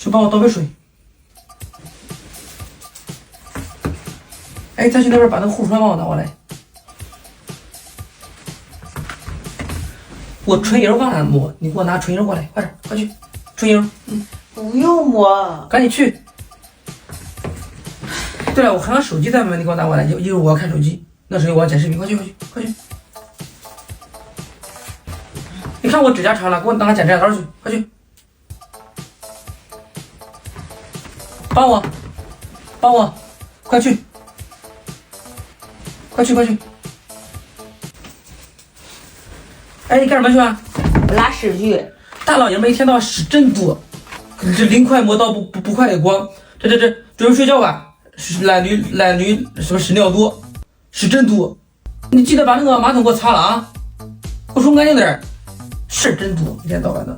去帮我倒杯水。哎，再去那边把那个护唇帮我拿过来。我唇印忘了抹，你给我拿唇印过来，快点，快去，唇印。不用抹，赶紧去。对了，我看看手机在没，你给我拿过来，一会儿我要看手机，那时候我要剪视频，快去，快去，快去。你看我指甲长了，给我拿剪指甲刀去，快去。帮我，帮我，快去，快去，快去。哎，你干什么去啊？我拉屎去。大老爷们一天到晚屎真多，这零快磨刀不快的光，这准备睡觉吧。懒驴什么屎尿多，屎真多。你记得把那个马桶给我擦了啊，给我冲干净点，事真多，一天到晚的。